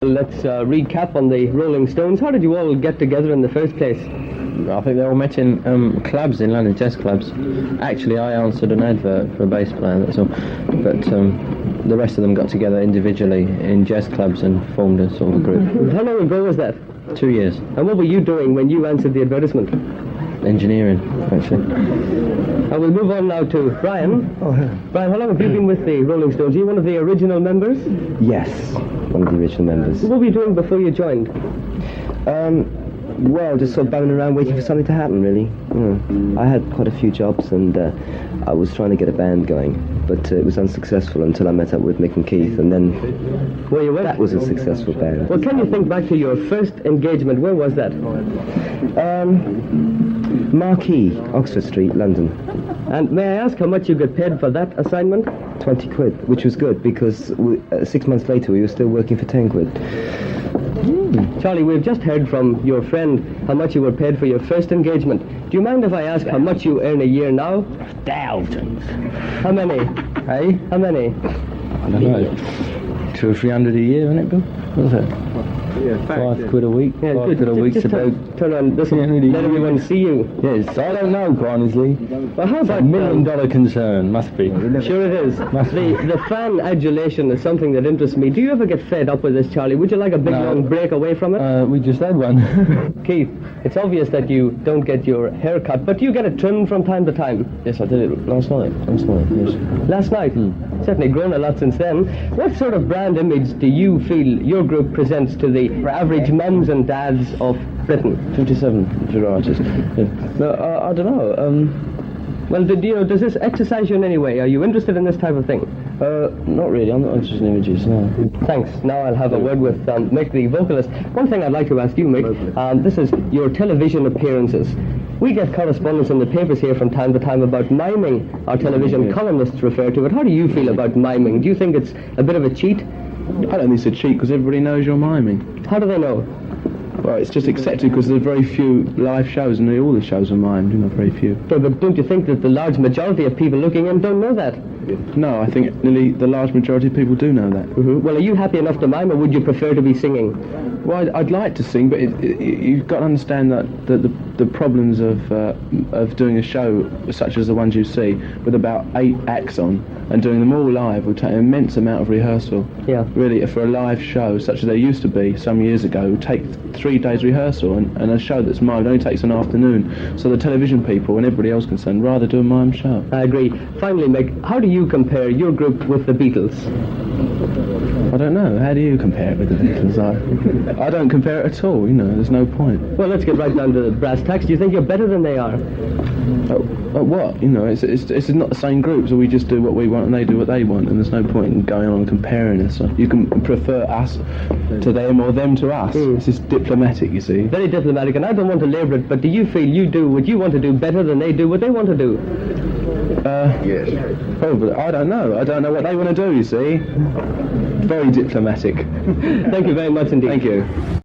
Let's recap on the Rolling Stones. How did you all get together in the first place? I think they all met in clubs in London, jazz clubs. Actually, I answered an advert for a bass player, that's all. But the rest of them got together individually in jazz clubs and formed a sort of a group. How long ago was that? 2 years. And what were you doing when you answered the advertisement? Engineering, actually. I will move on now to Brian. Oh, yeah. Brian, how long have you been with the Rolling Stones? Are you one of the original members? Yes, one of the original members. What were you doing before you joined? Well, just sort of boning around waiting for something to happen, really. I had quite a few jobs and I was trying to get a band going, but it was unsuccessful until I met up with Mick and Keith, and then that was a successful band. Well, can you think back to your first engagement? Where was that? Marquee, Oxford Street, London. And may I ask how much you got paid for that assignment? 20 quid, which was good because 6 months later we were still working for 10 quid. Charlie, we've just heard from your friend how much you were paid for your first engagement. Do you mind if I ask how much you earn a year now? Thousands. How many? Hey? How many? I don't know. 200 or 300 a year, isn't it, Bill? What was it? Yeah, £5 a week. Yeah, £5 good. a week's Just about... turn on this Yeah, one. really. Let everyone see you. Yes, I don't know, quite honestly. Well, how about $1 million concern, must be. Sure it is. The fan adulation is something that interests me. Do you ever get fed up with this, Charlie? Would you like a big No. long break away from it? We just had one. Keith, it's obvious that you don't get your hair cut, but do you get it trimmed from time to time? Yes, I did it last night, yes. Last night? Certainly grown a lot since then. What sort of brand image do you feel your group presents to the average mums and dads of Britain? 57 varieties. Yeah. No, I don't know. Well, does this exercise you in any way? Are you interested in this type of thing? Not really, I'm not interested in images, no. Thanks. Now I'll have a word with Mick, the vocalist. One thing I'd like to ask you, Mick, this is your television appearances. We get correspondence in the papers here from time to time about miming. Our television columnists refer to it. How do you feel about miming? Do you think it's a bit of a cheat? I don't think it's a cheat because everybody knows you're miming. How do they know? Well, it's just accepted because there's very few live shows and all the shows are mimed, very few. Yeah, but don't you think that the large majority of people looking in don't know that? No, I think nearly the large majority of people do know that. Well, are you happy enough to mime, or would you prefer to be singing? Well, I'd like to sing, but you've got to understand that the problems of doing a show such as the ones you see, with about 8 acts on, and doing them all live will take an immense amount of rehearsal. Yeah. Really, for a live show, such as there used to be some years ago, it would take 3 days rehearsal, and a show that's mimed only takes an afternoon. So the television people and everybody else concerned rather do a mimed show. I agree. Finally, Mick, how do you compare your group with the Beatles? I don't know. How do you compare it with the Beatles? I don't compare it at all. There's no point. Well, let's get right down to the brass tacks. Do you think you're better than they are? What? It's not the same group, so we just do what we want and they do what they want, and there's no point in going on comparing us. You can prefer us to them or them to us. This is diplomatic, you see. Very diplomatic, and I don't want to labour it, but do you feel you do what you want to do better than they do what they want to do? Yes. Probably. I don't know. I don't know what they want to do, you see. Very diplomatic. Thank you very much indeed. Thank you.